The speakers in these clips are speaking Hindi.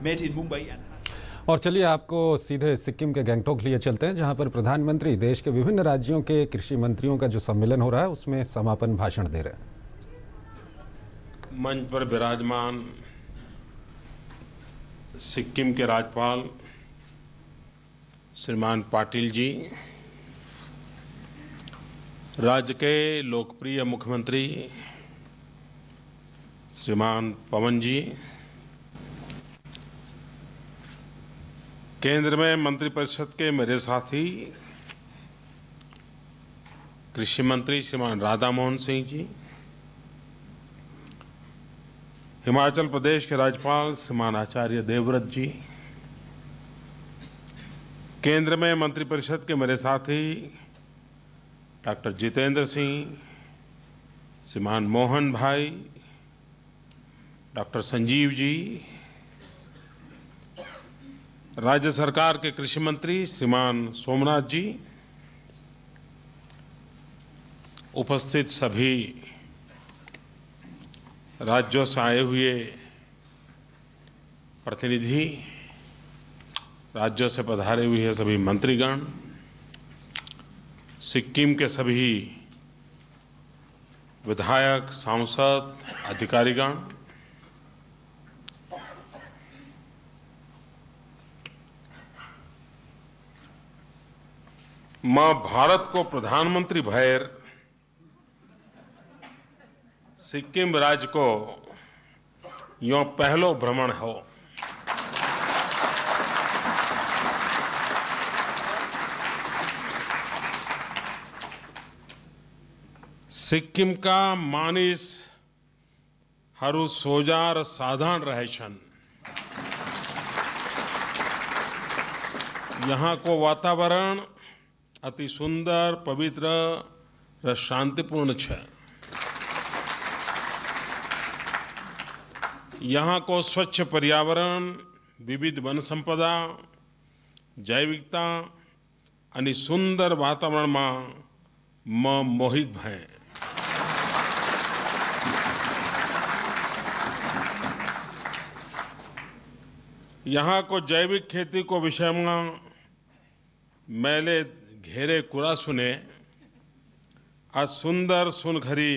met in Mumbai and और चलिए आपको सीधे सिक्किम के गंगटोक लिए चलते हैं, जहां पर प्रधानमंत्री देश के विभिन्न राज्यों के कृषि मंत्रियों का जो सम्मेलन हो रहा है उसमें समापन भाषण दे रहे हैं। मंच पर विराजमान सिक्किम के राज्यपाल श्रीमान पाटिल जी, राज्य के लोकप्रिय मुख्यमंत्री श्रीमान पवन जी, केंद्र में मंत्रिपरिषद के मेरे साथी कृषि मंत्री श्रीमान राधा मोहन सिंह जी, हिमाचल प्रदेश के राज्यपाल श्रीमान आचार्य देवव्रत जी, केंद्र में मंत्रिपरिषद के मेरे साथी डॉक्टर जितेंद्र सिंह, श्रीमान मोहन भाई, डॉक्टर संजीव जी, राज्य सरकार के कृषि मंत्री श्रीमान सोमनाथ जी, उपस्थित सभी राज्यों से आए हुए प्रतिनिधि, राज्यों से पधारे हुए सभी मंत्रीगण, सिक्किम के सभी विधायक, सांसद, अधिकारीगण, मां भारत को प्रधानमंत्री भैर सिक्किम राज्य को यो पहलो भ्रमण हो। सिक्किम का मानिस हरु सोजार साधारण रहे छन। यहाँ को वातावरण अति सुंदर, पवित्र और शांतिपूर्ण है। यहाँ को स्वच्छ पर्यावरण, विविध वन संपदा, जैविकता અને સુંદર વાતાવરણમાં મોહિત ભય। यहाँ को जैविक खेती को विषय में मैले घेरे कुरा सुने, आज सुंदर सुनखरी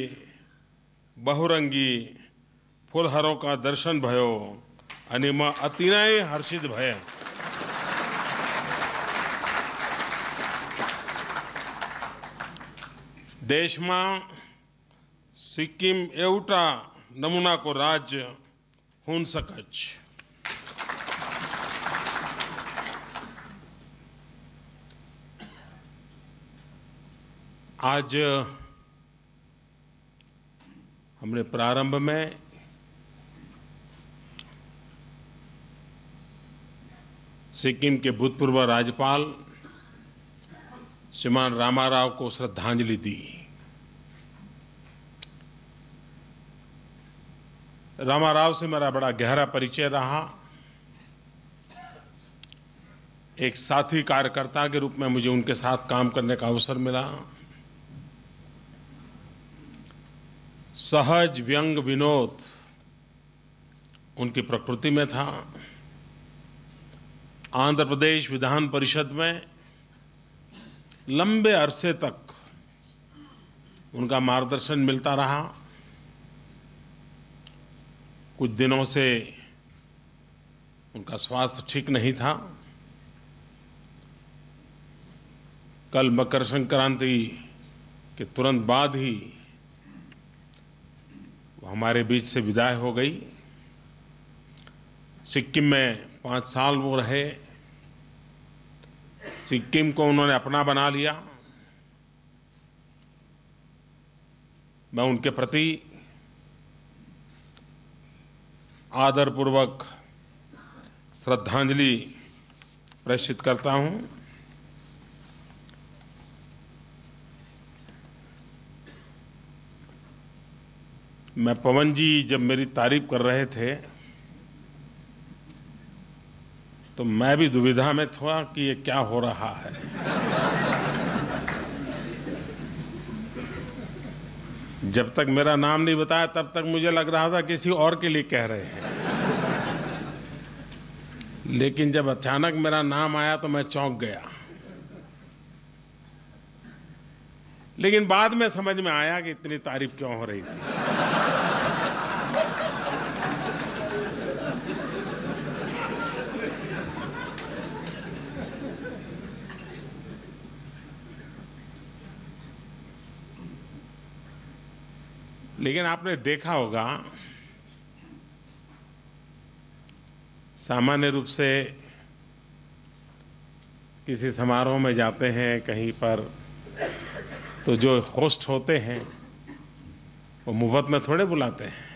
बहुरंगी फूलहारों का दर्शन भयो અને मैं अतिनय हर्षित भय। देश में सिक्किम एवटा नमूना को राज्य होन सकच। आज हमने प्रारंभ में सिक्किम के भूतपूर्व राज्यपाल श्रीमान रामाराव को श्रद्धांजलि दी। रामाराव से मेरा बड़ा गहरा परिचय रहा। एक साथी कार्यकर्ता के रूप में मुझे उनके साथ काम करने का अवसर मिला। सहज व्यंग विनोद उनकी प्रकृति में था। आंध्र प्रदेश विधान परिषद में लंबे अरसे तक उनका मार्गदर्शन मिलता रहा। कुछ दिनों से उनका स्वास्थ्य ठीक नहीं था। कल मकर संक्रांति के तुरंत बाद ही वो हमारे बीच से विदाई हो गई। सिक्किम में 5 साल वो रहे। सिक्किम को उन्होंने अपना बना लिया। मैं उनके प्रति आदरपूर्वक श्रद्धांजलि प्रेषित करता हूं। मैं पवन जी जब मेरी तारीफ कर रहे थे तो मैं भी दुविधा में था कि ये क्या हो रहा है। जब तक मेरा नाम नहीं बताया तब तक मुझे लग रहा था किसी और के लिए कह रहे हैं। लेकिन जब अचानक मेरा नाम आया तो मैं चौंक गया। लेकिन बाद में समझ में आया कि इतनी तारीफ क्यों हो रही थी। लेकिन आपने देखा होगा, सामान्य रूप से किसी समारोह में जाते हैं कहीं पर, तो जो होस्ट होते हैं वो मुफ्त में थोड़े बुलाते हैं।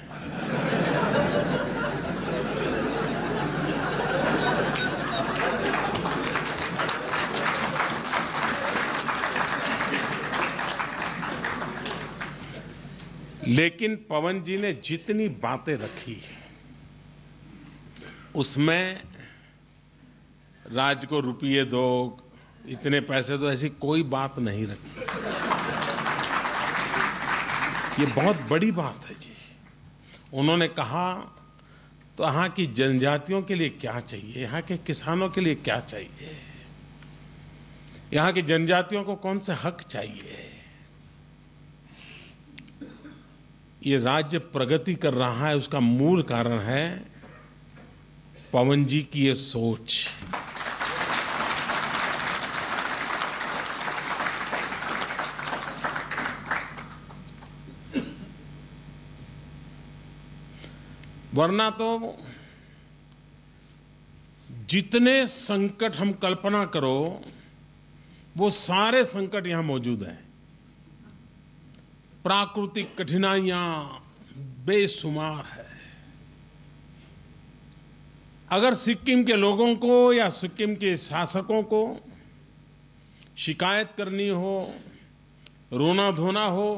लेकिन पवन जी ने जितनी बातें रखी उसमें राज्य को रुपये दो, इतने पैसे दो, ऐसी कोई बात नहीं रखी। ये बहुत बड़ी बात है जी। उन्होंने कहा तो यहाँ की जनजातियों के लिए क्या चाहिए, यहाँ के किसानों के लिए क्या चाहिए, यहाँ की जनजातियों को कौन से हक चाहिए। ये राज्य प्रगति कर रहा है, उसका मूल कारण है पवन जी की ये सोच। वरना तो जितने संकट हम कल्पना करो वो सारे संकट यहां मौजूद हैं। प्राकृतिक कठिनाइयां बेशुमार है। अगर सिक्किम के लोगों को या सिक्किम के शासकों को शिकायत करनी हो, रोना धोना हो,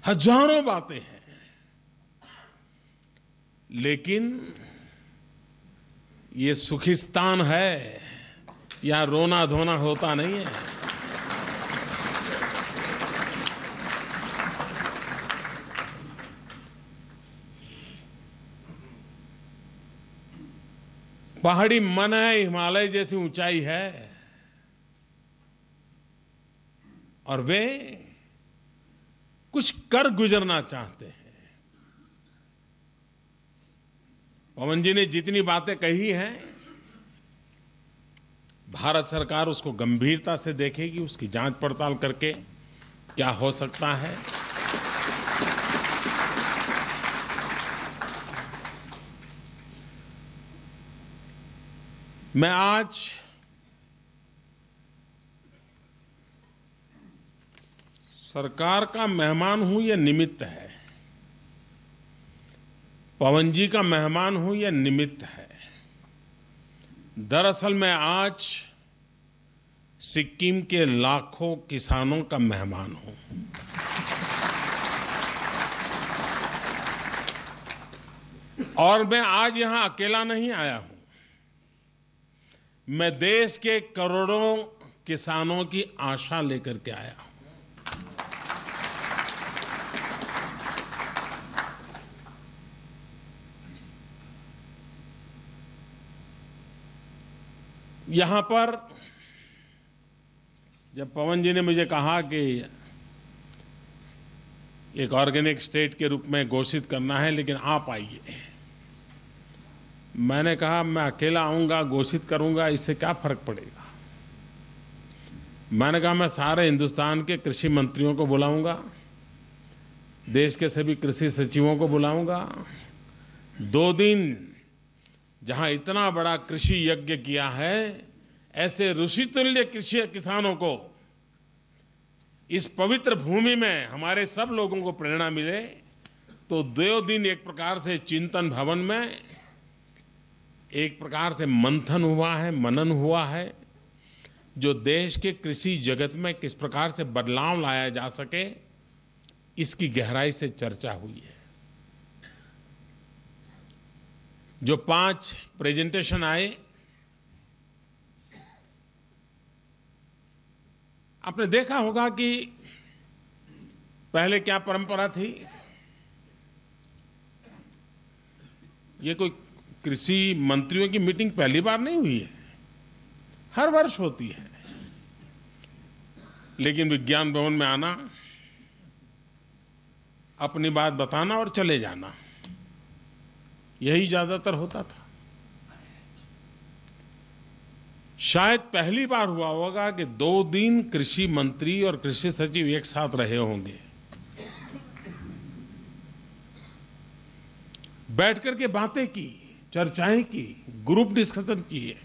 हजारों बातें हैं, लेकिन ये सुखिस्तान है, यहाँ रोना धोना होता नहीं है। पहाड़ी मन है, हिमालय जैसी ऊंचाई है, और वे कुछ कर गुजरना चाहते हैं। पवन जी ने जितनी बातें कही हैं, भारत सरकार उसको गंभीरता से देखेगी, उसकी जांच पड़ताल करके क्या हो सकता है। मैं आज सरकार का मेहमान हूं, यह निमित्त है। पवन जी का मेहमान हूं, यह निमित्त है। दरअसल मैं आज सिक्किम के लाखों किसानों का मेहमान हूं। और मैं आज यहां अकेला नहीं आया हूं। मैं देश के करोड़ों किसानों की आशा लेकर के आया हूं। यहां पर जब पवन जी ने मुझे कहा कि एक ऑर्गेनिक स्टेट के रूप में घोषित करना है, लेकिन आप आइए, मैंने कहा मैं अकेला आऊंगा, घोषित करूंगा, इससे क्या फर्क पड़ेगा। मैंने कहा मैं सारे हिंदुस्तान के कृषि मंत्रियों को बुलाऊंगा, देश के सभी कृषि सचिवों को बुलाऊंगा। 2 दिन जहां इतना बड़ा कृषि यज्ञ किया है, ऐसे ऋषितुल्य कृषि किसानों को इस पवित्र भूमि में हमारे सब लोगों को प्रेरणा मिले, तो 2 दिन एक प्रकार से चिंतन भवन में एक प्रकार से मंथन हुआ है, मनन हुआ है, जो देश के कृषि जगत में किस प्रकार से बदलाव लाया जा सके, इसकी गहराई से चर्चा हुई है। जो 5 प्रेजेंटेशन आए, आपने देखा होगा कि पहले क्या परंपरा थी। ये कोई कृषि मंत्रियों की मीटिंग पहली बार नहीं हुई है, हर वर्ष होती है। लेकिन विज्ञान भवन में आना, अपनी बात बताना और चले जाना, यही ज्यादातर होता था। शायद पहली बार हुआ होगा कि 2 दिन कृषि मंत्री और कृषि सचिव एक साथ रहे होंगे, बैठ करके बातें की, चर्चाएं की, ग्रुप डिस्कशन किए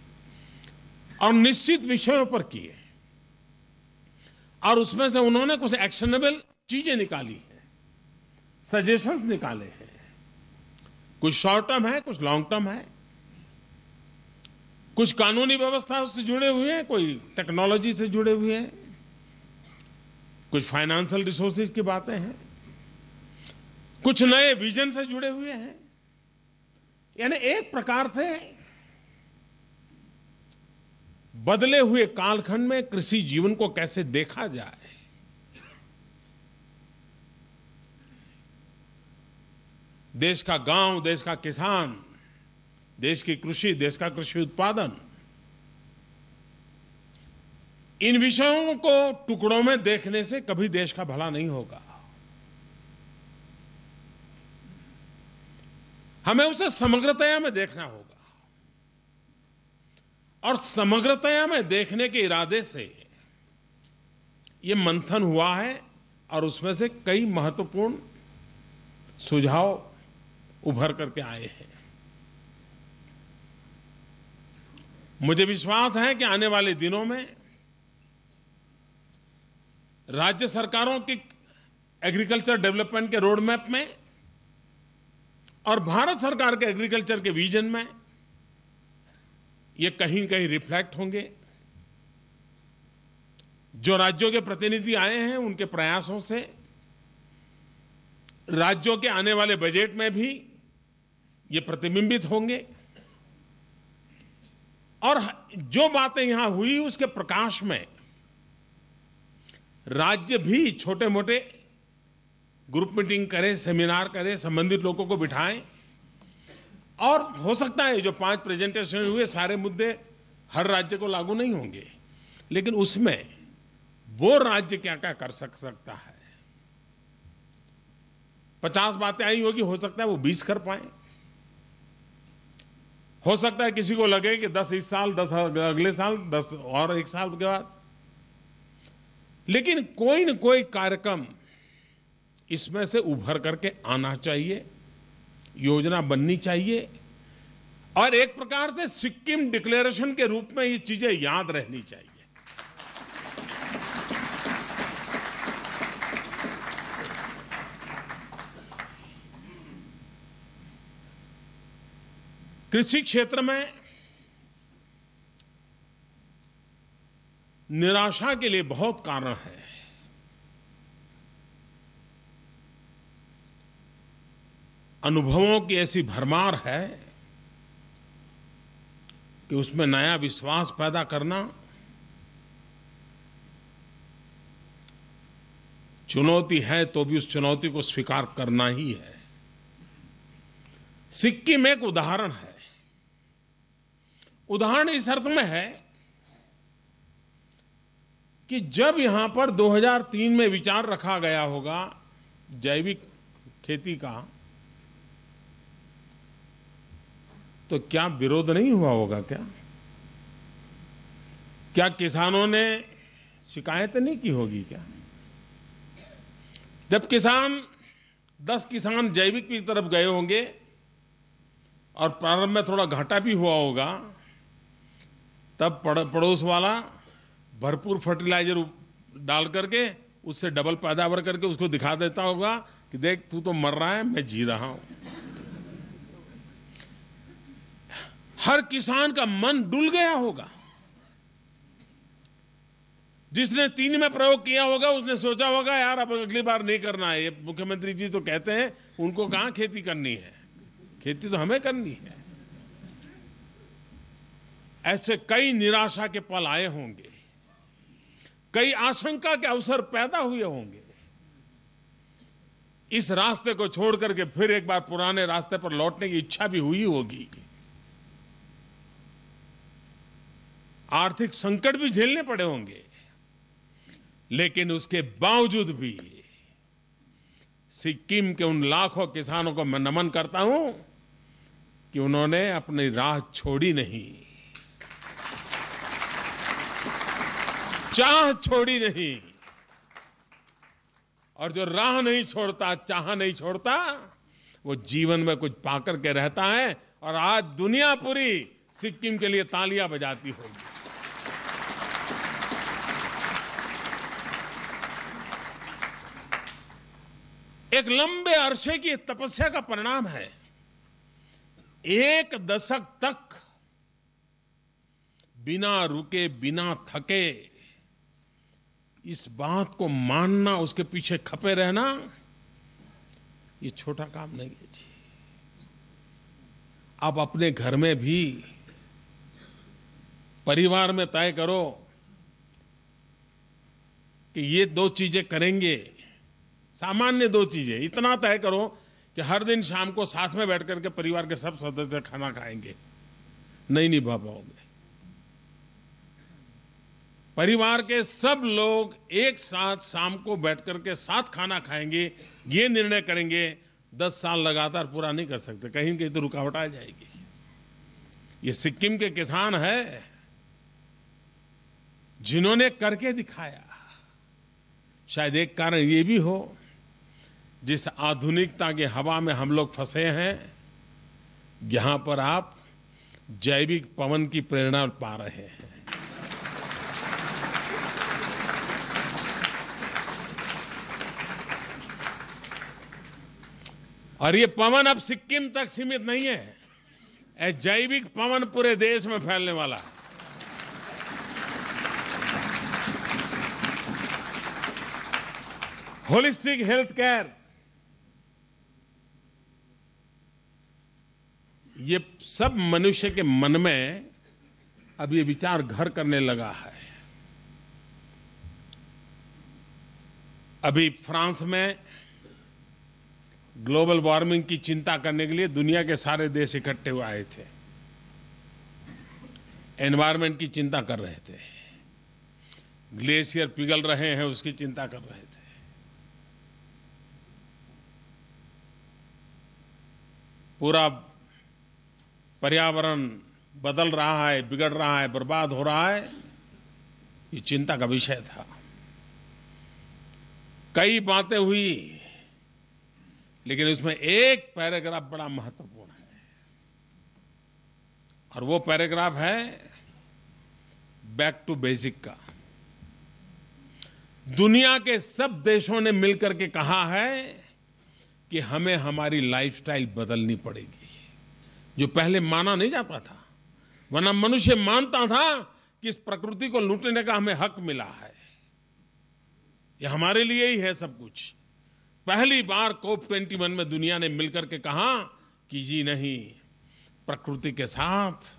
और निश्चित विषयों पर किए, और उसमें से उन्होंने कुछ एक्शनेबल चीजें निकाली हैं, सजेशंस निकाले हैं। कुछ शॉर्ट टर्म है, कुछ लॉन्ग टर्म है, कुछ कानूनी व्यवस्था से जुड़े हुए हैं, कोई टेक्नोलॉजी से जुड़े हुए हैं, कुछ फाइनेंशियल रिसोर्सेज की बातें हैं, कुछ नए विजन से जुड़े हुए हैं। यानी एक प्रकार से बदले हुए कालखंड में कृषि जीवन को कैसे देखा जाए, देश का गांव, देश का किसान, देश की कृषि, देश का कृषि उत्पादन, इन विषयों को टुकड़ों में देखने से कभी देश का भला नहीं होगा। हमें उसे समग्रतया में देखना होगा, और समग्रतया में देखने के इरादे से ये मंथन हुआ है, और उसमें से कई महत्वपूर्ण सुझाव उभर करके आए हैं। मुझे विश्वास है कि आने वाले दिनों में राज्य सरकारों की एग्रीकल्चर डेवलपमेंट के रोड मैप में और भारत सरकार के एग्रीकल्चर के विजन में ये कहीं कहीं रिफ्लेक्ट होंगे। जो राज्यों के प्रतिनिधि आए हैं, उनके प्रयासों से राज्यों के आने वाले बजट में भी ये प्रतिबिंबित होंगे, और जो बातें यहां हुई उसके प्रकाश में राज्य भी छोटे मोटे ग्रुप मीटिंग करे, सेमिनार करे, संबंधित लोगों को बिठाएं, और हो सकता है जो 5 प्रेजेंटेशन हुए सारे मुद्दे हर राज्य को लागू नहीं होंगे, लेकिन उसमें वो राज्य क्या क्या कर सकता है। 50 बातें आई होगी, हो सकता है वो 20 कर पाए, हो सकता है किसी को लगे कि 10 इस साल, 10 अगले साल, 10 और 1 साल के बाद, लेकिन कोई न कोई कार्यक्रम इसमें से उभर करके आना चाहिए, योजना बननी चाहिए, और एक प्रकार से सिक्किम डिक्लेरेशन के रूप में ये चीजें याद रहनी चाहिए। कृषि क्षेत्र में निराशा के लिए बहुत कारण है। अनुभवों की ऐसी भरमार है कि उसमें नया विश्वास पैदा करना चुनौती है, तो भी उस चुनौती को स्वीकार करना ही है। सिक्किम एक उदाहरण है। उदाहरण इस अर्थ में है कि जब यहां पर 2003 में विचार रखा गया होगा जैविक खेती का, तो क्या विरोध नहीं हुआ होगा? क्या किसानों ने शिकायत नहीं की होगी? क्या जब 10 किसान जैविक की तरफ गए होंगे और प्रारंभ में थोड़ा घाटा भी हुआ होगा, तब पड़ोस वाला भरपूर फर्टिलाइजर डाल करके उससे डबल पैदावार करके उसको दिखा देता होगा कि देख तू तो मर रहा है, मैं जी रहा हूं। हर किसान का मन डुल गया होगा। जिसने 3 में प्रयोग किया होगा उसने सोचा होगा यार अब अगली बार नहीं करना है। ये मुख्यमंत्री जी तो कहते हैं उनको कहां खेती करनी है, खेती तो हमें करनी है। ऐसे कई निराशा के पल आए होंगे, कई आशंका के अवसर पैदा हुए होंगे। इस रास्ते को छोड़ करके फिर एक बार पुराने रास्ते पर लौटने की इच्छा भी हुई होगी। आर्थिक संकट भी झेलने पड़े होंगे, लेकिन उसके बावजूद भी सिक्किम के उन लाखों किसानों को मैं नमन करता हूं कि उन्होंने अपनी राह छोड़ी नहीं, चाह छोड़ी नहीं। और जो राह नहीं छोड़ता, चाह नहीं छोड़ता, वो जीवन में कुछ पाकर के रहता है। और आज दुनिया पूरी सिक्किम के लिए तालियां बजाती होगी। एक लंबे अरसे की तपस्या का परिणाम है। 1 दशक तक बिना रुके, बिना थके इस बात को मानना, उसके पीछे खपे रहना, ये छोटा काम नहीं है जी। आप अपने घर में भी, परिवार में तय करो कि ये 2 चीजें करेंगे, सामान्य 2 चीजें, इतना तय करो कि हर दिन शाम को साथ में बैठ करके परिवार के सब सदस्य खाना खाएंगे। नहीं निभा पाओगे। परिवार के सब लोग एक साथ शाम को बैठ करके साथ खाना खाएंगे, ये निर्णय करेंगे, 10 साल लगातार पूरा नहीं कर सकते, कहीं कहीं तो रुकावट आ जाएगी। ये सिक्किम के किसान है जिन्होंने करके दिखाया। शायद एक कारण ये भी हो, जिस आधुनिकता की हवा में हम लोग फंसे हैं, यहां पर आप जैविक पवन की प्रेरणा पा रहे हैं। और ये पवन अब सिक्किम तक सीमित नहीं है, जैविक पवन पूरे देश में फैलने वाला है। होलिस्टिक हेल्थ केयर, ये सब मनुष्य के मन में अब ये विचार घर करने लगा है। अभी फ्रांस में ग्लोबल वार्मिंग की चिंता करने के लिए दुनिया के सारे देश इकट्ठे हुए आए थे, एनवायरनमेंट की चिंता कर रहे थे, ग्लेशियर पिघल रहे हैं उसकी चिंता कर रहे थे। पूरा पर्यावरण बदल रहा है, बिगड़ रहा है, बर्बाद हो रहा है, ये चिंता का विषय था। कई बातें हुई, लेकिन उसमें एक पैराग्राफ बड़ा महत्वपूर्ण है, और वो पैराग्राफ है बैक टू बेसिक का। दुनिया के सब देशों ने मिलकर के कहा है कि हमें हमारी लाइफस्टाइल बदलनी पड़ेगी, जो पहले माना नहीं जाता था। वरना मनुष्य मानता था कि इस प्रकृति को लूटने का हमें हक मिला है, ये हमारे लिए ही है सब कुछ। पहली बार COP21 में दुनिया ने मिलकर के कहा कि जी नहीं, प्रकृति के साथ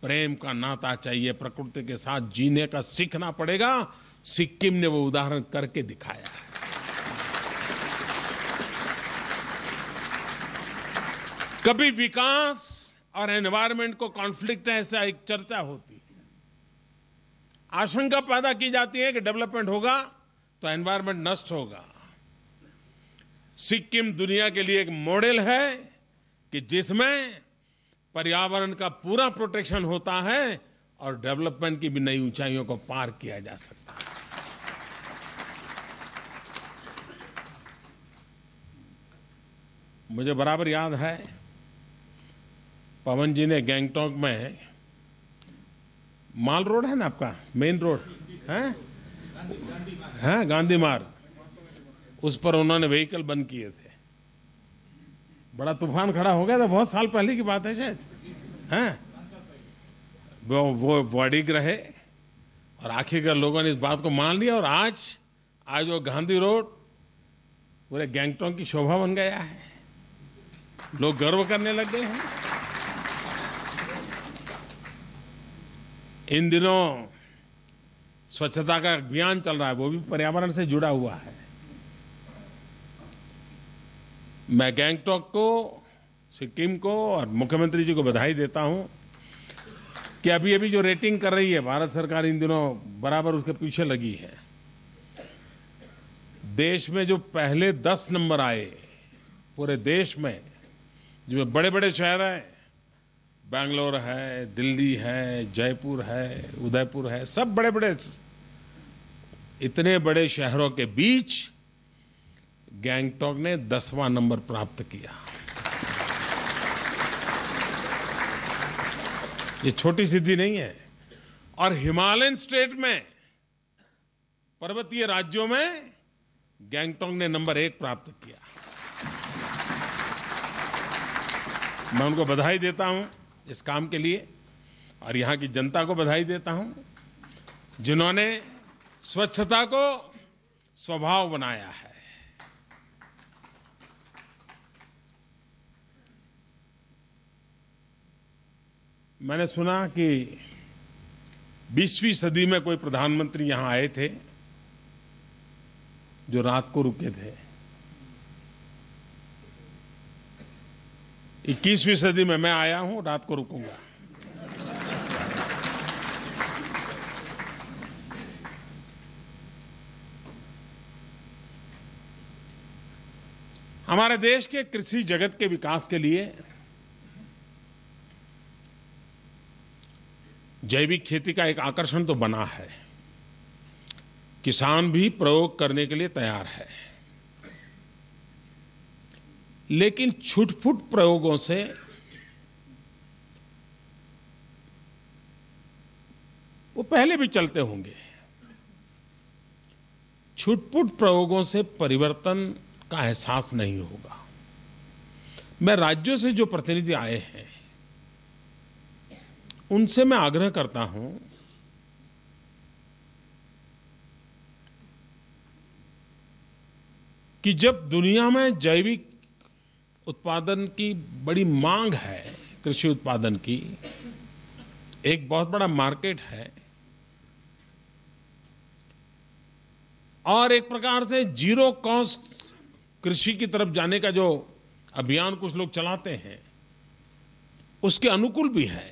प्रेम का नाता चाहिए, प्रकृति के साथ जीने का सीखना पड़ेगा। सिक्किम ने वो उदाहरण करके दिखाया है। कभी विकास और एनवायरनमेंट को कॉन्फ्लिक्ट है, ऐसा एक चर्चा होती है, आशंका पैदा की जाती है कि डेवलपमेंट होगा तो एनवायरनमेंट नष्ट होगा। सिक्किम दुनिया के लिए एक मॉडल है कि जिसमें पर्यावरण का पूरा प्रोटेक्शन होता है और डेवलपमेंट की भी नई ऊंचाइयों को पार किया जा सकता है। मुझे बराबर याद है, पवन जी ने गैंगटॉक में, माल रोड है ना आपका, मेन रोड है, गांधी मार्ग, उस पर उन्होंने व्हीकल बंद किए थे। बड़ा तूफान खड़ा हो गया था, बहुत साल पहले की बात है शायद, हैं? वो बॉडी रहे और आखिरकार लोगों ने इस बात को मान लिया, और आज वो गांधी रोड पूरे गैंगटॉक की शोभा बन गया है, लोग गर्व करने लग गए हैं। इन दिनों स्वच्छता का अभियान चल रहा है, वो भी पर्यावरण से जुड़ा हुआ है। मैं गैंगटॉक को, सिक्किम को और मुख्यमंत्री जी को बधाई देता हूं कि अभी अभी जो रेटिंग कर रही है भारत सरकार इन दिनों बराबर उसके पीछे लगी है। देश में जो पहले 10 नंबर आए पूरे देश में, जो बड़े बड़े शहर हैं, बेंगलोर है, दिल्ली है, जयपुर है, उदयपुर है, सब बड़े बड़े, इतने बड़े शहरों के बीच गैंगटॉक ने 10वां नंबर प्राप्त किया। ये छोटी सिद्धि नहीं है। और हिमालयन स्टेट में, पर्वतीय राज्यों में गैंगटॉक ने नंबर 1 प्राप्त किया। मैं उनको बधाई देता हूं इस काम के लिए और यहां की जनता को बधाई देता हूं जिन्होंने स्वच्छता को स्वभाव बनाया है। मैंने सुना कि 20वीं सदी में कोई प्रधानमंत्री यहां आए थे जो रात को रुके थे। 21वीं सदी में मैं आया हूं, रात को रुकूंगा। हमारे देश के कृषि जगत के विकास के लिए जैविक खेती का एक आकर्षण तो बना है। किसान भी प्रयोग करने के लिए तैयार है, लेकिन छुटपुट प्रयोगों से वो पहले भी चलते होंगे। छुटपुट प्रयोगों से परिवर्तन का एहसास नहीं होगा। मैं राज्यों से जो प्रतिनिधि आए हैं उनसे मैं आग्रह करता हूं कि जब दुनिया में जैविक उत्पादन की बड़ी मांग है, कृषि उत्पादन की एक बहुत बड़ा मार्केट है और एक प्रकार से जीरो कॉस्ट कृषि की तरफ जाने का जो अभियान कुछ लोग चलाते हैं उसके अनुकूल भी है।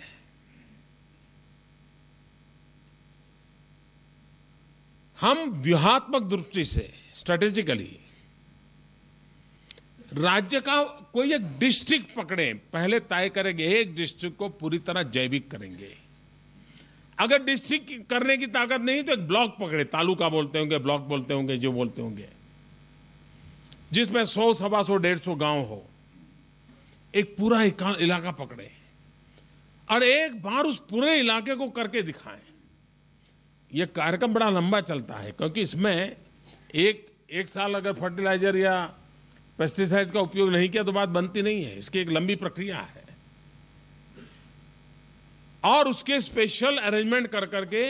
हम व्यूहात्मक दृष्टि से स्ट्रेटेजिकली राज्य का कोई एक डिस्ट्रिक्ट पकड़े, पहले तय करेंगे एक डिस्ट्रिक्ट को पूरी तरह जैविक करेंगे। अगर डिस्ट्रिक्ट करने की ताकत नहीं तो एक ब्लॉक पकड़े, तालुका बोलते होंगे, ब्लॉक बोलते होंगे, जो बोलते होंगे, जिसमें 100, 125, 150 गांव हो, एक पूरा इलाका पकड़े और एक बार उस पूरे इलाके को करके दिखाएं। यह कार्यक्रम बड़ा लंबा चलता है क्योंकि इसमें एक साल अगर फर्टिलाइजर या पेस्टिसाइड्स का उपयोग नहीं किया तो बात बनती नहीं है। इसकी एक लंबी प्रक्रिया है और उसके स्पेशल अरेंजमेंट कर करके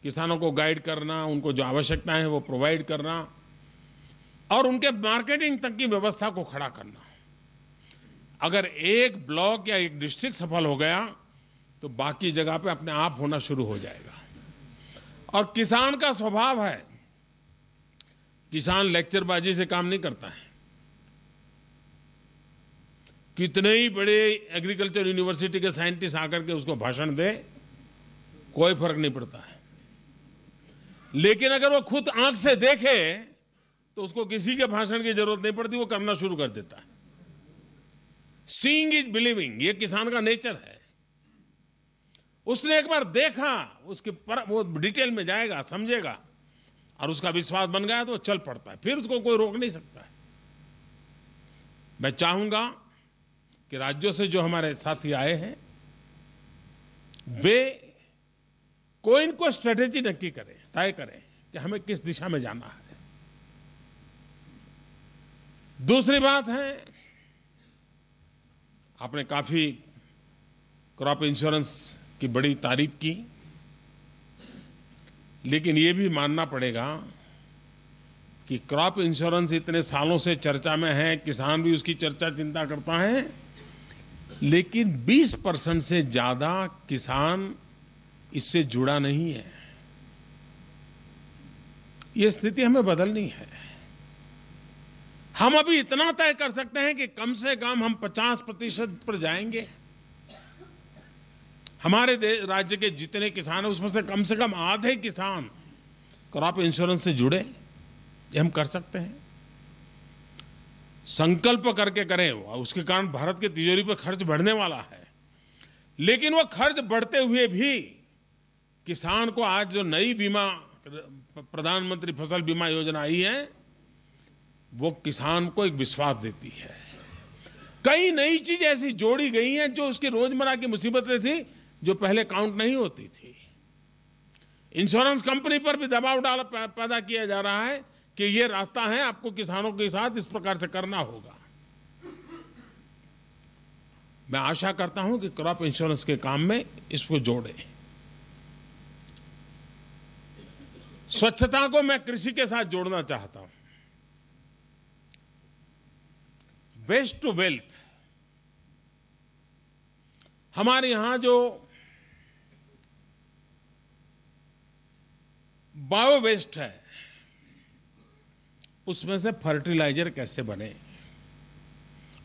किसानों को गाइड करना, उनको जो आवश्यकता है वो प्रोवाइड करना और उनके मार्केटिंग तक की व्यवस्था को खड़ा करना। अगर एक ब्लॉक या एक डिस्ट्रिक्ट सफल हो गया तो बाकी जगह पे अपने आप होना शुरू हो जाएगा। और किसान का स्वभाव है, किसान लेक्चरबाजी से काम नहीं करता है। कितने ही बड़े एग्रीकल्चर यूनिवर्सिटी के साइंटिस्ट आकर के उसको भाषण दे, कोई फर्क नहीं पड़ता है। लेकिन अगर वो खुद आंख से देखे तो उसको किसी के भाषण की जरूरत नहीं पड़ती, वो करना शुरू कर देता है। सीइंग इज बिलीविंग, ये किसान का नेचर है। उसने एक बार देखा, वो डिटेल में जाएगा, समझेगा और उसका विश्वास बन गया तो वो चल पड़ता है, फिर उसको कोई रोक नहीं सकता है। मैं चाहूंगा कि राज्यों से जो हमारे साथी आए हैं वे कोई इनको स्ट्रेटेजी नक्की करें, तय करें कि हमें किस दिशा में जाना है। दूसरी बात है, आपने काफी क्रॉप इंश्योरेंस की बड़ी तारीफ की, लेकिन ये भी मानना पड़ेगा कि क्रॉप इंश्योरेंस इतने सालों से चर्चा में है, किसान भी उसकी चर्चा चिंता करता है, लेकिन 20% से ज्यादा किसान इससे जुड़ा नहीं है। ये स्थिति हमें बदलनी है। हम अभी इतना तय कर सकते हैं कि कम से कम हम 50% पर जाएंगे। हमारे राज्य के जितने किसान हैं उसमें से कम आधे किसान क्रॉप इंश्योरेंस से जुड़े, ये हम कर सकते हैं। संकल्प करके करें, उसके कारण भारत की तिजोरी पर खर्च बढ़ने वाला है, लेकिन वो खर्च बढ़ते हुए भी किसान को आज जो नई बीमा प्रधानमंत्री फसल बीमा योजना आई है वो किसान को एक विश्वास देती है। कई नई चीज ऐसी जोड़ी गई हैं जो उसकी रोजमर्रा की मुसीबतें थी जो पहले काउंट नहीं होती थी। इंश्योरेंस कंपनी पर भी दबाव पैदा किया जा रहा है कि ये रास्ता है, आपको किसानों के साथ इस प्रकार से करना होगा। मैं आशा करता हूं कि क्रॉप इंश्योरेंस के काम में इसको जोड़ें। स्वच्छता को मैं कृषि के साथ जोड़ना चाहता हूं। वेस्ट टू वेल्थ, हमारे यहां जो बायो वेस्ट है उसमें से फर्टिलाइजर कैसे बने,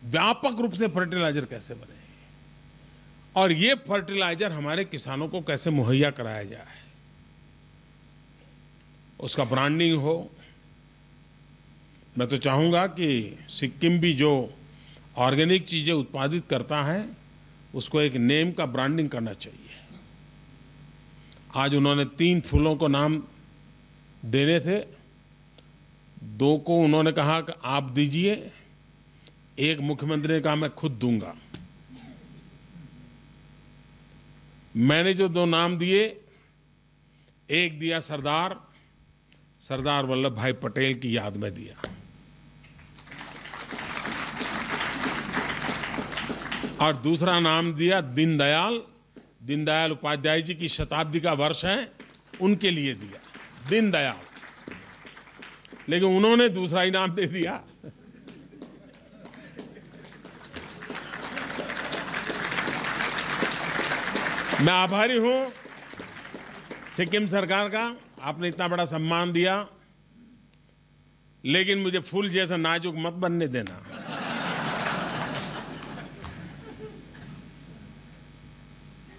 व्यापक रूप से फर्टिलाइजर कैसे बने, और ये फर्टिलाइजर हमारे किसानों को कैसे मुहैया कराया जाए, उसका ब्रांडिंग हो। मैं तो चाहूंगा कि सिक्किम भी जो ऑर्गेनिक चीजें उत्पादित करता है उसको एक नेम का ब्रांडिंग करना चाहिए। आज उन्होंने 3 फूलों को नाम देने थे, 2 को उन्होंने कहा कि आप दीजिए, एक मुख्यमंत्री ने कहा मैं खुद दूंगा। मैंने जो 2 नाम दिए, एक दिया सरदार वल्लभ भाई पटेल की याद में दिया, और दूसरा नाम दिया दीनदयाल उपाध्याय जी की शताब्दी का वर्ष है उनके लिए दिया, दीनदयाल। लेकिन उन्होंने दूसरा ही नाम दे दिया। मैं आभारी हूं सिक्किम सरकार का, आपने इतना बड़ा सम्मान दिया, लेकिन मुझे फूल जैसा नाजुक मत बनने देना।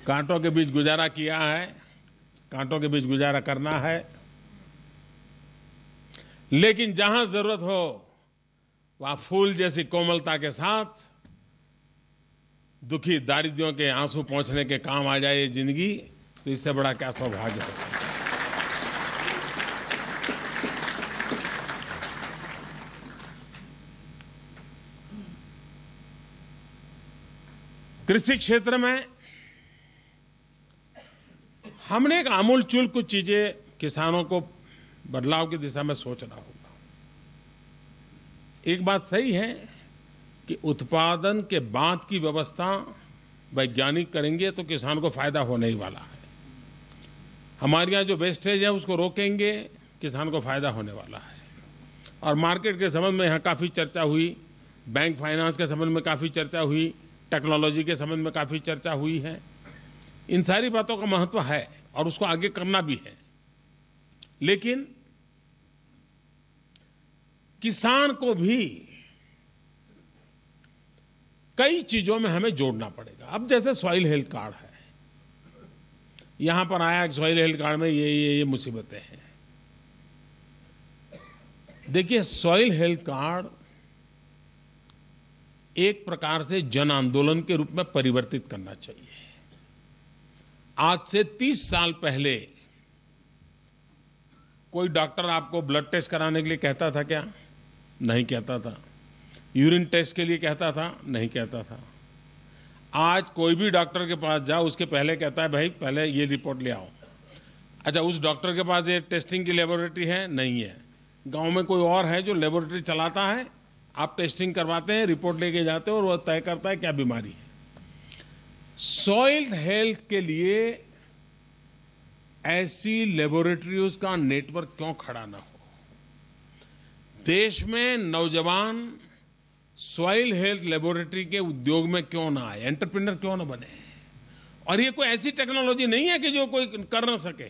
कांटों के बीच गुजारा किया है, कांटों के बीच गुजारा करना है, लेकिन जहां जरूरत हो वहां फूल जैसी कोमलता के साथ दुखी दारिद्र्यों के आंसू पहुंचने के काम आ जाए ये जिंदगी, तो इससे बड़ा क्या सौभाग्य हो। कृषि क्षेत्र में हमने एक आमूलचूल कुछ चीजें किसानों को बदलाव की दिशा में सोचना होगा। एक बात सही है कि उत्पादन के बाद की व्यवस्था वैज्ञानिक करेंगे तो किसान को फायदा होने ही वाला है। हमारे यहाँ जो वेस्टेज है उसको रोकेंगे, किसान को फायदा होने वाला है। और मार्केट के संबंध में यहाँ काफी चर्चा हुई, बैंक फाइनेंस के संबंध में काफी चर्चा हुई, टेक्नोलॉजी के संबंध में काफी चर्चा हुई है। इन सारी बातों का महत्व है और उसको आगे करना भी है, लेकिन किसान को भी कई चीजों में हमें जोड़ना पड़ेगा। अब जैसे सॉइल हेल्थ कार्ड है, यहां पर आया कि सॉइल हेल्थ कार्ड में ये मुसीबतें हैं। देखिए, सॉइल हेल्थ कार्ड एक प्रकार से जन आंदोलन के रूप में परिवर्तित करना चाहिए। आज से 30 साल पहले कोई डॉक्टर आपको ब्लड टेस्ट कराने के लिए कहता था क्या? नहीं कहता था। यूरिन टेस्ट के लिए कहता था? नहीं कहता था। आज कोई भी डॉक्टर के पास जाओ, उसके पहले कहता है भाई पहले ये रिपोर्ट ले आओ। अच्छा, उस डॉक्टर के पास ये टेस्टिंग की लेबोरेटरी है? नहीं है। गांव में कोई और है जो लेबोरेटरी चलाता है, आप टेस्टिंग करवाते हैं, रिपोर्ट लेके जाते हो और वो तय करता है क्या बीमारी है। सॉइल हेल्थ के लिए ऐसी लेबोरेटरीज का नेटवर्क क्यों खड़ा ना हो? देश में नौजवान सॉइल हेल्थ लेबोरेटरी के उद्योग में क्यों ना आए, एंटरप्रेन्योर क्यों ना बने? और ये कोई ऐसी टेक्नोलॉजी नहीं है कि जो कोई कर ना सके।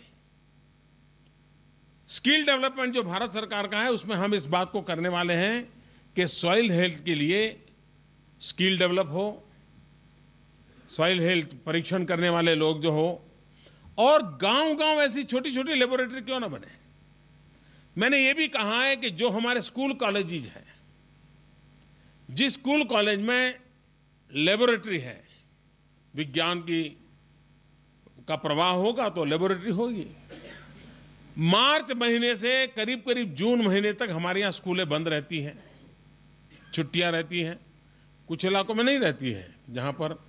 स्किल डेवलपमेंट जो भारत सरकार का है उसमें हम इस बात को करने वाले हैं कि सॉइल हेल्थ के लिए स्किल डेवलप हो, सॉइल हेल्थ परीक्षण करने वाले लोग जो हो, और गांव-गांव ऐसी छोटी-छोटी लेबोरेटरी क्यों ना बने। मैंने ये भी कहा है कि जो हमारे स्कूल कॉलेजेस हैं, जिस स्कूल कॉलेज में लेबोरेटरी है, विज्ञान का प्रवाह होगा तो लेबोरेटरी होगी। मार्च महीने से करीब करीब जून महीने तक हमारे यहाँ स्कूलें बंद रहती हैं, छुट्टियां रहती हैं। कुछ इलाकों में नहीं रहती है, जहाँ पर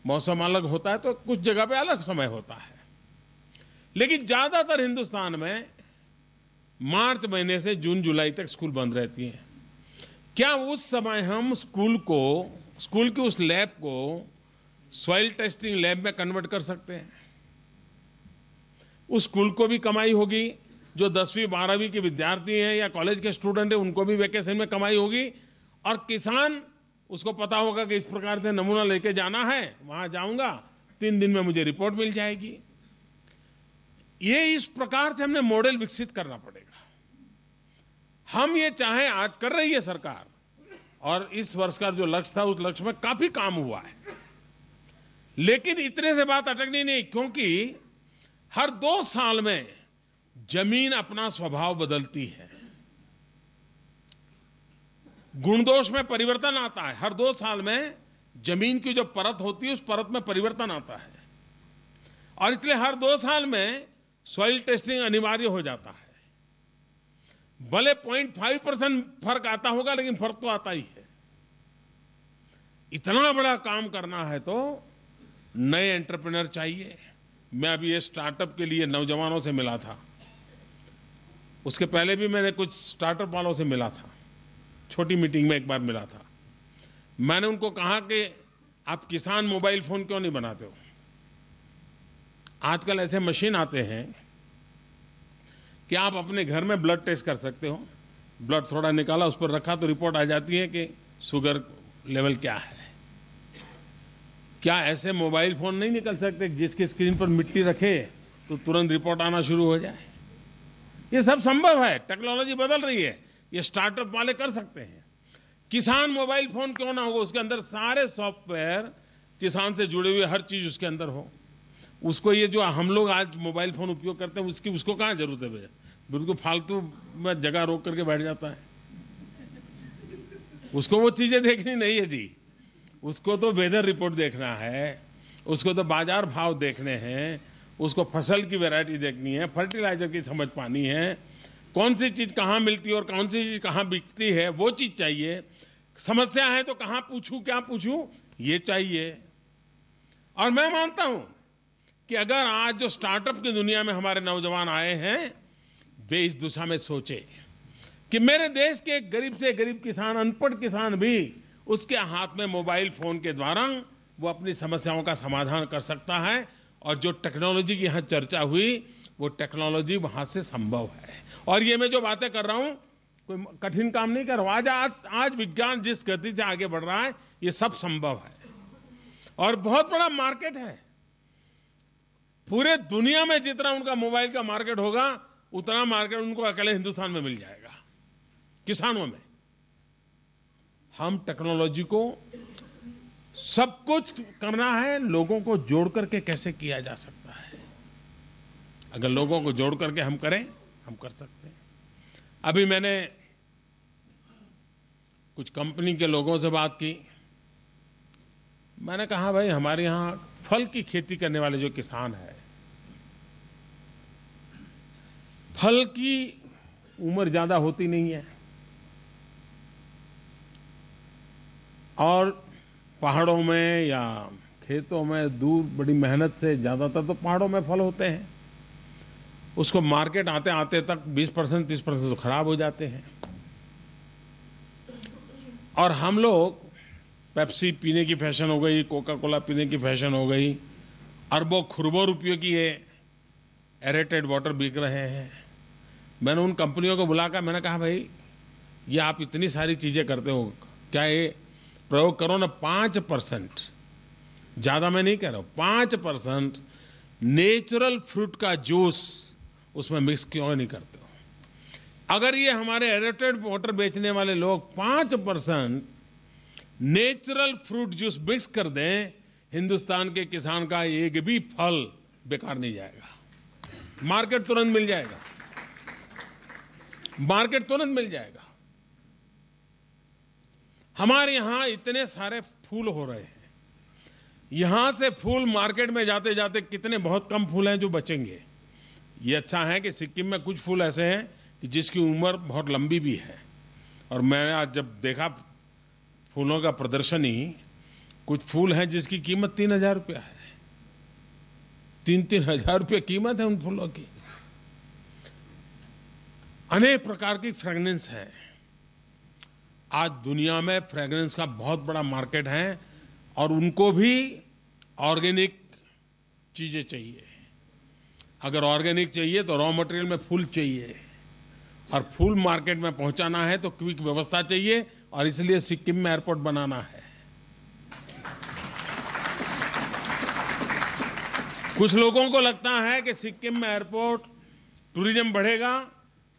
मौसम अलग होता है तो कुछ जगह पे अलग समय होता है, लेकिन ज़्यादातर हिंदुस्तान में मार्च महीने से जून जुलाई तक स्कूल बंद रहती हैं। क्या उस समय हम स्कूल की उस लैब को सॉइल टेस्टिंग लैब में कन्वर्ट कर सकते हैं? उस स्कूल को भी कमाई होगी, जो 10वीं 12वीं के विद्यार्थी हैं या कॉलेज के स्टूडेंट हैं उनको भी वैकेशन में कमाई होगी, और किसान उसको पता होगा कि इस प्रकार से नमूना लेके जाना है, वहां जाऊंगा 3 दिन में मुझे रिपोर्ट मिल जाएगी। ये इस प्रकार से हमने मॉडल विकसित करना पड़ेगा। हम ये चाहें, आज कर रही है सरकार, और इस वर्ष का जो लक्ष्य था उस लक्ष्य में काफी काम हुआ है, लेकिन इतने से बात अटकनी नहीं, क्योंकि हर 2 साल में जमीन अपना स्वभाव बदलती है, गुणदोष में परिवर्तन आता है। हर 2 साल में जमीन की जो परत होती है उस परत में परिवर्तन आता है, और इसलिए हर 2 साल में सॉइल टेस्टिंग अनिवार्य हो जाता है। भले 0.5% फर्क आता होगा, लेकिन फर्क तो आता ही है। इतना बड़ा काम करना है तो नए एंटरप्रेन्योर चाहिए। मैं अभी ये स्टार्टअप के लिए नौजवानों से मिला था, उसके पहले भी मैंने कुछ स्टार्टअप वालों से मिला था, छोटी मीटिंग में एक बार मिला था। मैंने उनको कहा कि आप किसान मोबाइल फोन क्यों नहीं बनाते हो? आजकल ऐसे मशीन आते हैं कि आप अपने घर में ब्लड टेस्ट कर सकते हो। ब्लड थोड़ा निकाला, उस पर रखा तो रिपोर्ट आ जाती है कि शुगर लेवल क्या है। क्या ऐसे मोबाइल फोन नहीं निकल सकते जिसकी स्क्रीन पर मिट्टी रखे तो तुरंत रिपोर्ट आना शुरू हो जाए? ये सब संभव है, टेक्नोलॉजी बदल रही है, ये स्टार्टअप वाले कर सकते हैं। किसान मोबाइल फोन क्यों ना हो, उसके अंदर सारे सॉफ्टवेयर किसान से जुड़े हुए हर चीज उसके अंदर हो। उसको ये जो हम लोग आज मोबाइल फोन उपयोग करते हैं उसको कहाँ जरूरत है भैया? बिल्कुल फालतू में जगह रोक करके बैठ जाता है। उसको वो चीजें देखनी नहीं है जी, उसको तो वेदर रिपोर्ट देखना है, उसको तो बाजार भाव देखने हैं, उसको फसल की वैरायटी देखनी है, फर्टिलाइजर की समझ पानी है, कौन सी चीज कहाँ मिलती है और कौन सी चीज कहाँ बिकती है वो चीज चाहिए। समस्या है तो कहाँ पूछूं, क्या पूछूं, ये चाहिए। और मैं मानता हूं कि अगर आज जो स्टार्टअप की दुनिया में हमारे नौजवान आए हैं, वे इस दिशा में सोचे कि मेरे देश के गरीब से गरीब किसान, अनपढ़ किसान भी उसके हाथ में मोबाइल फोन के द्वारा वो अपनी समस्याओं का समाधान कर सकता है। और जो टेक्नोलॉजी की यहाँ चर्चा हुई, वो टेक्नोलॉजी वहां से संभव है। और ये मैं जो बातें कर रहा हूं कोई कठिन काम नहीं कर रहा हूं। आज विज्ञान जिस गति से आगे बढ़ रहा है, ये सब संभव है, और बहुत बड़ा मार्केट है। पूरे दुनिया में जितना उनका मोबाइल का मार्केट होगा, उतना मार्केट उनको अकेले हिंदुस्तान में मिल जाएगा, किसानों में। हम टेक्नोलॉजी को सब कुछ करना है, लोगों को जोड़ करके कैसे किया जा सकता है। अगर लोगों को जोड़ करके हम करें, हम कर सकते हैं। अभी मैंने कुछ कंपनी के लोगों से बात की। मैंने कहा भाई, हमारे यहाँ फल की खेती करने वाले जो किसान है, फल की उम्र ज्यादा होती नहीं है, और पहाड़ों में या खेतों में दूर बड़ी मेहनत से, ज्यादातर तो पहाड़ों में फल होते हैं, उसको मार्केट आते आते तक 20% 30% तो खराब हो जाते हैं। और हम लोग पेप्सी पीने की फैशन हो गई, कोका कोला पीने की फैशन हो गई, अरबों खरबों रुपयों की ये एरेटेड वाटर बिक रहे हैं। मैंने उन कंपनियों को बुलाकर मैंने कहा, भाई ये आप इतनी सारी चीजें करते हो, क्या ये प्रयोग करो ना 5%, ज्यादा मैं नहीं कह रहा हूं, 5% नेचुरल फ्रूट का जूस उसमें मिक्स क्यों नहीं करते हो? अगर ये हमारे एरेटेड वाटर बेचने वाले लोग 5% नेचुरल फ्रूट जूस मिक्स कर दें, हिंदुस्तान के किसान का एक भी फल बेकार नहीं जाएगा। मार्केट तुरंत मिल जाएगा, मार्केट तुरंत मिल जाएगा। हमारे यहां इतने सारे फूल हो रहे हैं, यहां से फूल मार्केट में जाते जाते कितने बहुत कम फूल हैं जो बचेंगे। ये अच्छा है कि सिक्किम में कुछ फूल ऐसे हैं कि जिसकी उम्र बहुत लंबी भी है। और मैंने आज जब देखा फूलों का प्रदर्शनी, कुछ फूल हैं जिसकी कीमत 3,000 रुपया है। 3-3 हजार रुपये कीमत है उन फूलों की। अनेक प्रकार की फ्रेगनेंस है। आज दुनिया में फ्रेगनेंस का बहुत बड़ा मार्केट है और उनको भी ऑर्गेनिक चीजें चाहिए। अगर ऑर्गेनिक चाहिए तो रॉ मटेरियल में फूल चाहिए, और फूल मार्केट में पहुंचाना है तो क्विक व्यवस्था चाहिए, और इसलिए सिक्किम में एयरपोर्ट बनाना है। कुछ लोगों को लगता है कि सिक्किम में एयरपोर्ट टूरिज्म बढ़ेगा।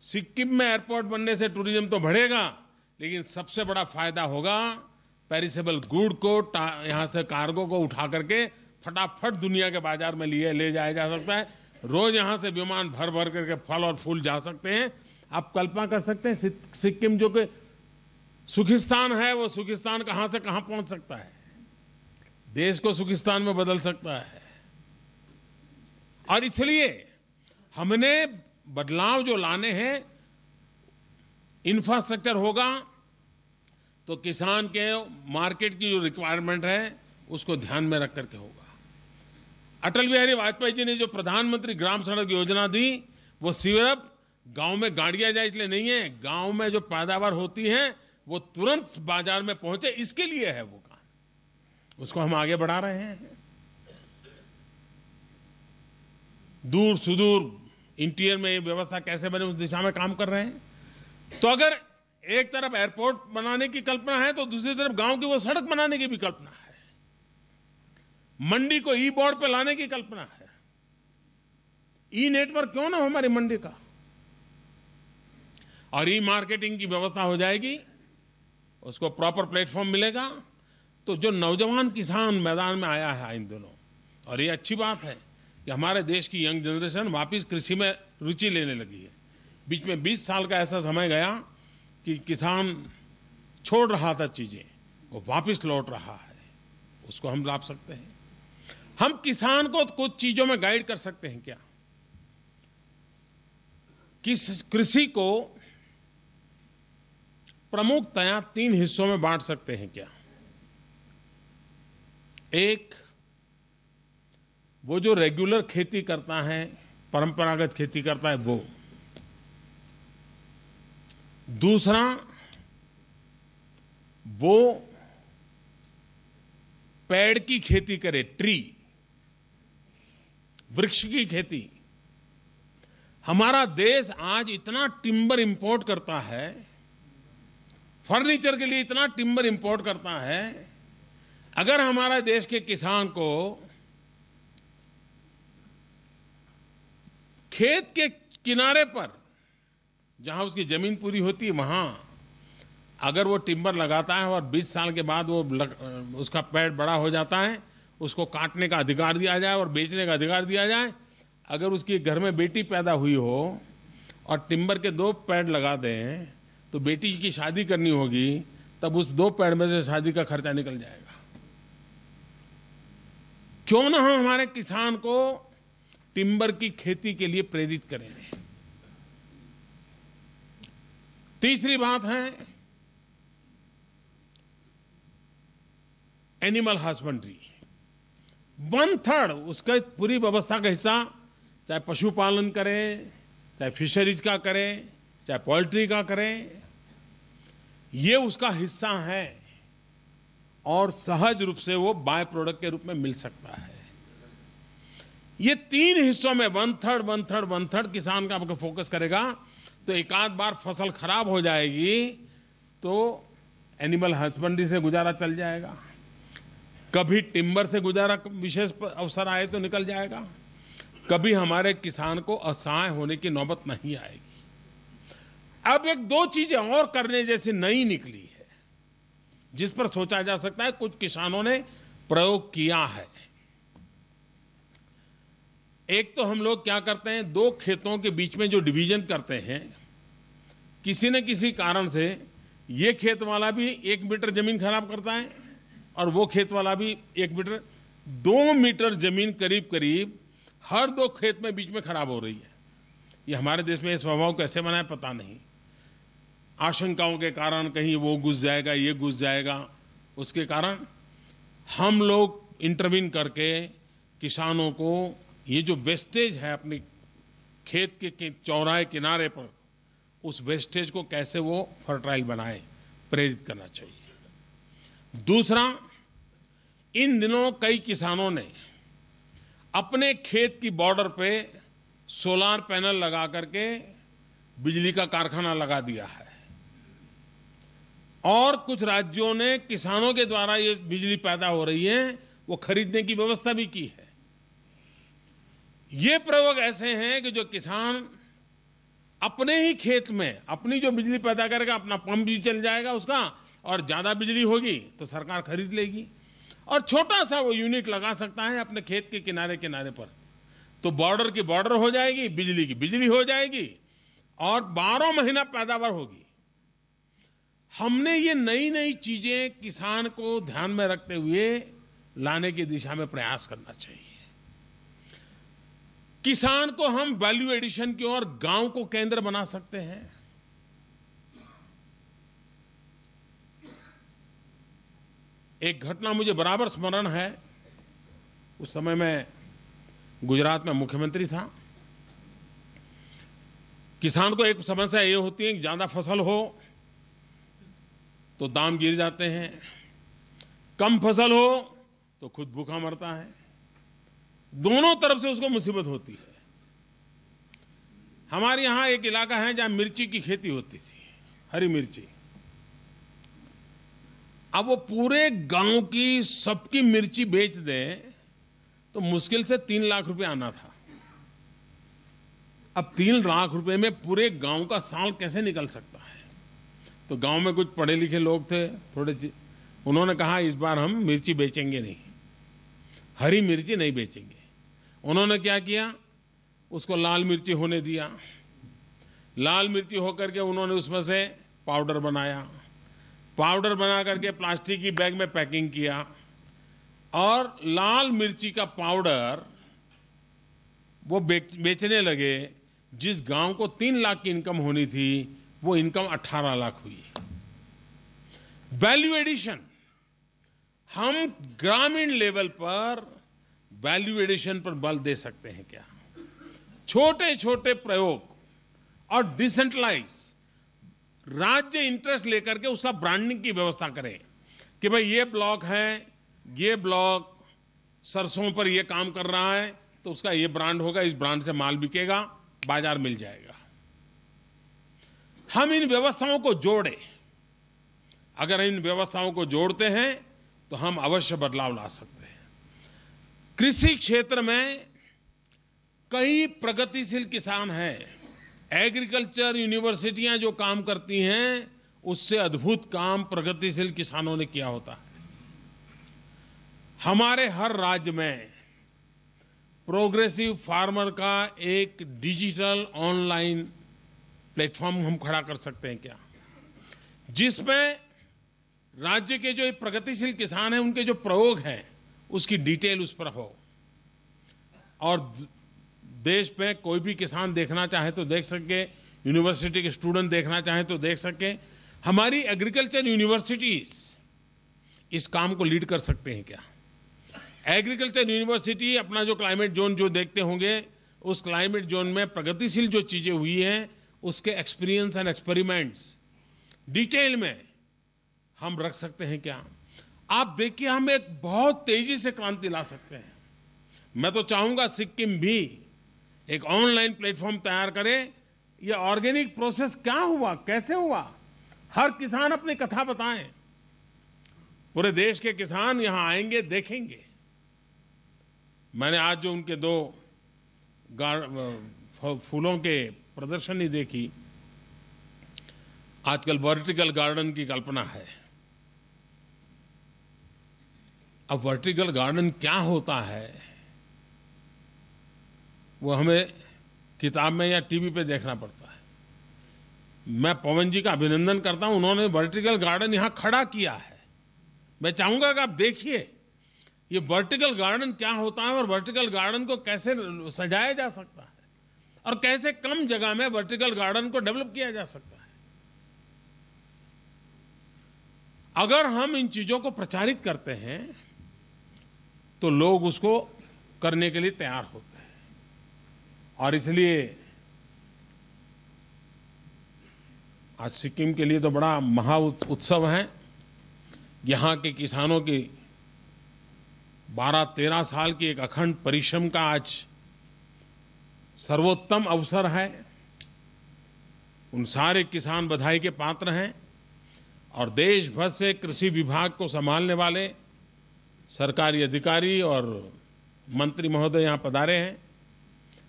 सिक्किम में एयरपोर्ट बनने से टूरिज्म तो बढ़ेगा, लेकिन सबसे बड़ा फायदा होगा पेरिसेबल गुड को यहां से कार्गो को उठा करके फटाफट दुनिया के बाजार में ले जाया जा सकता है। रोज यहां से विमान भर भर करके फल और फूल जा सकते हैं। आप कल्पना कर सकते हैं सिक्किम जो कि सुखिस्तान है, वो सुखिस्तान कहां से कहां पहुंच सकता है, देश को सुखिस्तान में बदल सकता है। और इसलिए हमने बदलाव जो लाने हैं, इंफ्रास्ट्रक्चर होगा तो किसान के मार्केट की जो रिक्वायरमेंट है उसको ध्यान में रख करके होगा। अटल बिहारी वाजपेयी जी ने जो प्रधानमंत्री ग्राम सड़क योजना दी, वो सिर्फ गांव में गाड़ियां जाए इसलिए नहीं है, गांव में जो पैदावार होती है वो तुरंत बाजार में पहुंचे, इसके लिए है वो काम। उसको हम आगे बढ़ा रहे हैं। दूर सुदूर इंटीरियर में ये व्यवस्था कैसे बने उस दिशा में काम कर रहे हैं। तो अगर एक तरफ एयरपोर्ट बनाने की कल्पना है तो दूसरी तरफ गांव की वो सड़क बनाने की भी कल्पना है। मंडी को ई बोर्ड पे लाने की कल्पना है। ई नेटवर्क क्यों ना हो हमारी मंडी का, और ई मार्केटिंग की व्यवस्था हो जाएगी, उसको प्रॉपर प्लेटफॉर्म मिलेगा। तो जो नौजवान किसान मैदान में आया है इन दिनों, और ये अच्छी बात है कि हमारे देश की यंग जनरेशन वापस कृषि में रुचि लेने लगी है। बीच में 20 साल का ऐसा समय गया कि किसान छोड़ रहा था चीजें, वो वापस लौट रहा है। उसको हम लाभ सकते हैं। हम किसान को कुछ चीजों में गाइड कर सकते हैं क्या, कि कृषि को प्रमुखतया 3 हिस्सों में बांट सकते हैं क्या। एक, वो जो रेगुलर खेती करता है, परंपरागत खेती करता है वो। दूसरा, वो पेड़ की खेती करे, ट्री, वृक्ष की खेती। हमारा देश आज इतना टिम्बर इंपोर्ट करता है, फर्नीचर के लिए इतना टिम्बर इंपोर्ट करता है। अगर हमारा देश के किसान को खेत के किनारे पर, जहां उसकी जमीन पूरी होती है, वहां अगर वो टिम्बर लगाता है और 20 साल के बाद वो उसका पेड़ बड़ा हो जाता है, उसको काटने का अधिकार दिया जाए और बेचने का अधिकार दिया जाए। अगर उसकी घर में बेटी पैदा हुई हो और टिम्बर के 2 पेड़ लगा दें, तो बेटी की शादी करनी होगी, तब उस 2 पेड़ में से शादी का खर्चा निकल जाएगा। क्यों ना हम हमारे किसान को टिम्बर की खेती के लिए प्रेरित करें। तीसरी बात है एनिमल हस्बेंड्री। 1/3 उसका पूरी व्यवस्था का हिस्सा, चाहे पशुपालन करें, चाहे फिशरीज का करें, चाहे पोल्ट्री का करें, ये उसका हिस्सा है और सहज रूप से वो बाय प्रोडक्ट के रूप में मिल सकता है। ये 3 हिस्सों में 1/3 किसान का फोकस करेगा, तो एक आध बार फसल खराब हो जाएगी तो एनिमल हस्बेंड्री से गुजारा चल जाएगा। कभी टिम्बर से गुजारा विशेष अवसर आए तो निकल जाएगा। कभी हमारे किसान को असहाय होने की नौबत नहीं आएगी। अब 1-2 चीजें और करने जैसी नई निकली है, जिस पर सोचा जा सकता है। कुछ किसानों ने प्रयोग किया है। एक तो हम लोग क्या करते हैं, दो खेतों के बीच में जो डिवीजन करते हैं, किसी न किसी कारण से ये खेत वाला भी 1 मीटर जमीन खराब करता है और वो खेत वाला भी 1 मीटर, 2 मीटर जमीन करीब करीब हर दो खेत में बीच में खराब हो रही है। ये हमारे देश में ये स्वभाव कैसे बना है पता नहीं। आशंकाओं के कारण कहीं वो घुस जाएगा, ये घुस जाएगा, उसके कारण हम लोग इंटरवीन करके किसानों को ये जो वेस्टेज है अपनी खेत के चौराहे किनारे पर, उस वेस्टेज को कैसे वो फर्टाइल बनाए, प्रेरित करना चाहिए। दूसरा, इन दिनों कई किसानों ने अपने खेत की बॉर्डर पे सोलार पैनल लगा करके बिजली का कारखाना लगा दिया है और कुछ राज्यों ने किसानों के द्वारा ये बिजली पैदा हो रही है वो खरीदने की व्यवस्था भी की है। ये प्रयोग ऐसे हैं कि जो किसान अपने ही खेत में अपनी जो बिजली पैदा करेगा, अपना पंप भी चल जाएगा उसका, और ज्यादा बिजली होगी तो सरकार खरीद लेगी और छोटा सा वो यूनिट लगा सकता है अपने खेत के किनारे किनारे पर, तो बॉर्डर की बॉर्डर हो जाएगी, बिजली की बिजली हो जाएगी और 12 महीना पैदावार होगी। हमने ये नई नई चीजें किसान को ध्यान में रखते हुए लाने की दिशा में प्रयास करना चाहिए। किसान को हम वैल्यू एडिशन की ओर गांव को केंद्र बना सकते हैं। एक घटना मुझे बराबर स्मरण है। उस समय मैं गुजरात में मुख्यमंत्री था। किसान को एक समस्या ये होती है कि ज्यादा फसल हो तो दाम गिर जाते हैं, कम फसल हो तो खुद भूखा मरता है। दोनों तरफ से उसको मुसीबत होती है। हमारे यहां एक इलाका है जहां मिर्ची की खेती होती थी, हरी मिर्ची। अब वो पूरे गांव की सबकी मिर्ची बेच दे तो मुश्किल से 3 लाख रुपए आना था। अब 3 लाख रुपए में पूरे गांव का साल कैसे निकल सकता है? तो गांव में कुछ पढ़े लिखे लोग थे थोड़े, उन्होंने कहा इस बार हम मिर्ची बेचेंगे नहीं, हरी मिर्ची नहीं बेचेंगे। उन्होंने क्या किया, उसको लाल मिर्ची होने दिया। लाल मिर्ची होकर के उन्होंने उसमें से पाउडर बनाया, पाउडर बना करके प्लास्टिक की बैग में पैकिंग किया और लाल मिर्ची का पाउडर वो बेचने लगे। जिस गांव को 3 लाख की इनकम होनी थी वो इनकम 18 लाख हुई। वैल्यू एडिशन, हम ग्रामीण लेवल पर वैल्यू एडिशन पर बल दे सकते हैं क्या? छोटे छोटे प्रयोग और डिसेंट्रलाइज, राज्य इंटरेस्ट लेकर के उसका ब्रांडिंग की व्यवस्था करें कि भाई ये ब्लॉक है, ये ब्लॉक सरसों पर ये काम कर रहा है तो उसका ये ब्रांड होगा, इस ब्रांड से माल बिकेगा, बाजार मिल जाएगा। हम इन व्यवस्थाओं को जोड़ें। अगर इन व्यवस्थाओं को जोड़ते हैं तो हम अवश्य बदलाव ला सकते हैं। कृषि क्षेत्र में कई प्रगतिशील किसान हैं। एग्रीकल्चर यूनिवर्सिटियां जो काम करती हैं उससे अद्भुत काम प्रगतिशील किसानों ने किया होता है। हमारे हर राज्य में प्रोग्रेसिव फार्मर का एक डिजिटल ऑनलाइन प्लेटफॉर्म हम खड़ा कर सकते हैं क्या, जिसमें राज्य के जो प्रगतिशील किसान हैं उनके जो प्रयोग हैं उसकी डिटेल उस पर हो और देश में कोई भी किसान देखना चाहे तो देख सके, यूनिवर्सिटी के स्टूडेंट देखना चाहे तो देख सके। हमारी एग्रीकल्चर यूनिवर्सिटीज इस काम को लीड कर सकते हैं क्या? एग्रीकल्चर यूनिवर्सिटी अपना जो क्लाइमेट जोन जो देखते होंगे, उस क्लाइमेट जोन में प्रगतिशील जो चीजें हुई हैं उसके एक्सपीरियंस एंड एक्सपेरिमेंट्स डिटेल में हम रख सकते हैं क्या? आप देखिए, हम एक बहुत तेजी से क्रांति ला सकते हैं। मैं तो चाहूंगा सिक्किम भी एक ऑनलाइन प्लेटफॉर्म तैयार करे। ये ऑर्गेनिक प्रोसेस क्या हुआ, कैसे हुआ, हर किसान अपनी कथा बताएं। पूरे देश के किसान यहां आएंगे, देखेंगे। मैंने आज जो उनके 2 फूलों के प्रदर्शनी देखी। आजकल वर्टिकल गार्डन की कल्पना है। अब वर्टिकल गार्डन क्या होता है वो हमें किताब में या टीवी पे देखना पड़ता है। मैं पवन जी का अभिनंदन करता हूं, उन्होंने वर्टिकल गार्डन यहां खड़ा किया है। मैं चाहूंगा कि आप देखिए ये वर्टिकल गार्डन क्या होता है और वर्टिकल गार्डन को कैसे सजाया जा सकता है और कैसे कम जगह में वर्टिकल गार्डन को डेवलप किया जा सकता है। अगर हम इन चीजों को प्रचारित करते हैं तो लोग उसको करने के लिए तैयार होते हैं। और इसलिए आज सिक्किम के लिए तो बड़ा महा उत्सव है। यहाँ के किसानों की 12-13 साल की एक अखंड परिश्रम का आज सर्वोत्तम अवसर है। उन सारे किसान बधाई के पात्र हैं और देश भर से कृषि विभाग को संभालने वाले सरकारी अधिकारी और मंत्री महोदय यहाँ पधारे हैं।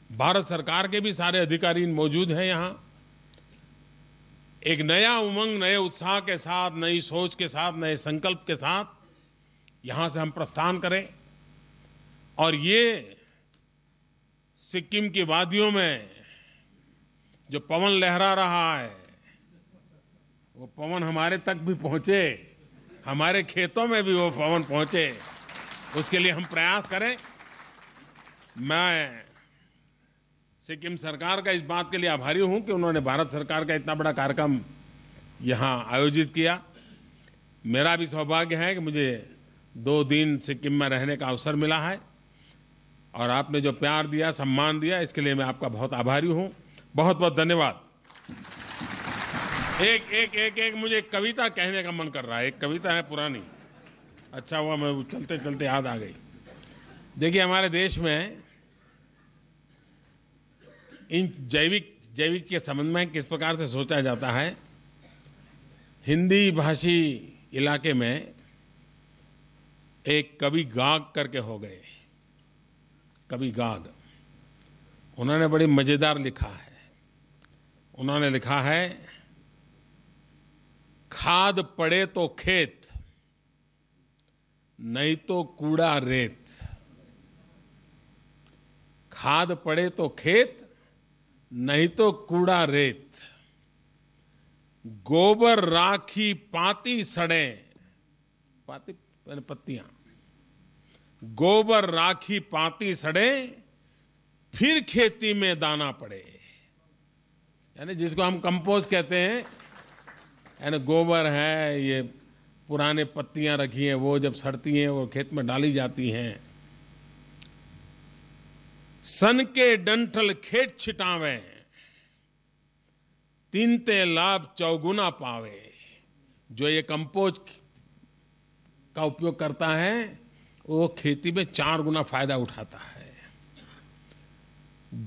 भारत सरकार के भी सारे अधिकारी मौजूद हैं यहाँ। एक नया उमंग, नए उत्साह के साथ, नई सोच के साथ, नए संकल्प के साथ यहाँ से हम प्रस्थान करें और ये सिक्किम की वादियों में जो पवन लहरा रहा है वो पवन हमारे तक भी पहुँचे, हमारे खेतों में भी वो पवन पहुँचे, उसके लिए हम प्रयास करें। मैं सिक्किम सरकार का इस बात के लिए आभारी हूं कि उन्होंने भारत सरकार का इतना बड़ा कार्यक्रम यहां आयोजित किया। मेरा भी सौभाग्य है कि मुझे 2 दिन सिक्किम में रहने का अवसर मिला है और आपने जो प्यार दिया, सम्मान दिया, इसके लिए मैं आपका बहुत आभारी हूं। बहुत बहुत धन्यवाद। एक मुझे कविता कहने का मन कर रहा है। एक कविता है पुरानी, अच्छा हुआ मैं चलते चलते याद आ गई। देखिए हमारे देश में इन जैविक के संबंध में किस प्रकार से सोचा जाता है। हिंदी भाषी इलाके में एक कवि गाग करके हो गए, कवि गाग, उन्होंने बड़ी मजेदार लिखा है। उन्होंने लिखा है, खाद पड़े तो खेत, नहीं तो कूड़ा रेत। खाद पड़े तो खेत, नहीं तो कूड़ा रेत। गोबर राखी पाती सड़े, पाती पत्तियां, गोबर राखी पाती सड़े, फिर खेती में दाना पड़े। यानी जिसको हम कंपोस्ट कहते हैं, यानी गोबर है, ये पुराने पत्तियां रखी हैं, वो जब सड़ती हैं वो खेत में डाली जाती हैं। सन के डंठल खेत छिटावे, तीनते लाभ चौगुना पावे। जो ये कंपोस्ट का उपयोग करता है वो खेती में 4 गुना फायदा उठाता है।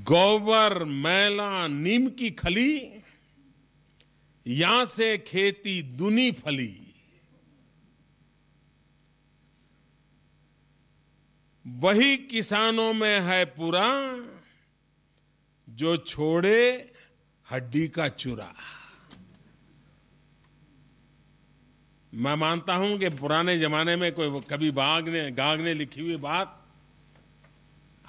गोबर मैला नीम की खली, यहां से खेती दुनी फली। वही किसानों में है पूरा, जो छोड़े हड्डी का चूरा। मैं मानता हूं कि पुराने जमाने में कोई कभी गाग ने लिखी हुई बात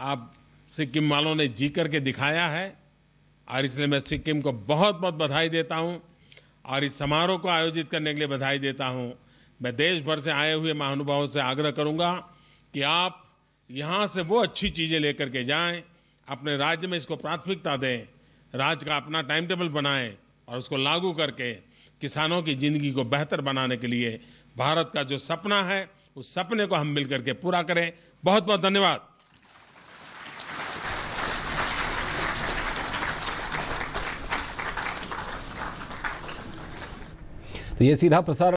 आप सिक्किम वालों ने जी करके दिखाया है और इसलिए मैं सिक्किम को बहुत बहुत बधाई देता हूं और इस समारोह को आयोजित करने के लिए बधाई देता हूं। मैं देश भर से आए हुए महानुभावों से आग्रह करूंगा कि आप यहाँ से वो अच्छी चीज़ें लेकर के जाएं, अपने राज्य में इसको प्राथमिकता दें, राज्य का अपना टाइम टेबल बनाएं और उसको लागू करके किसानों की ज़िंदगी को बेहतर बनाने के लिए भारत का जो सपना है उस सपने को हम मिलकर के पूरा करें। बहुत बहुत धन्यवाद। तो ये सीधा प्रसारण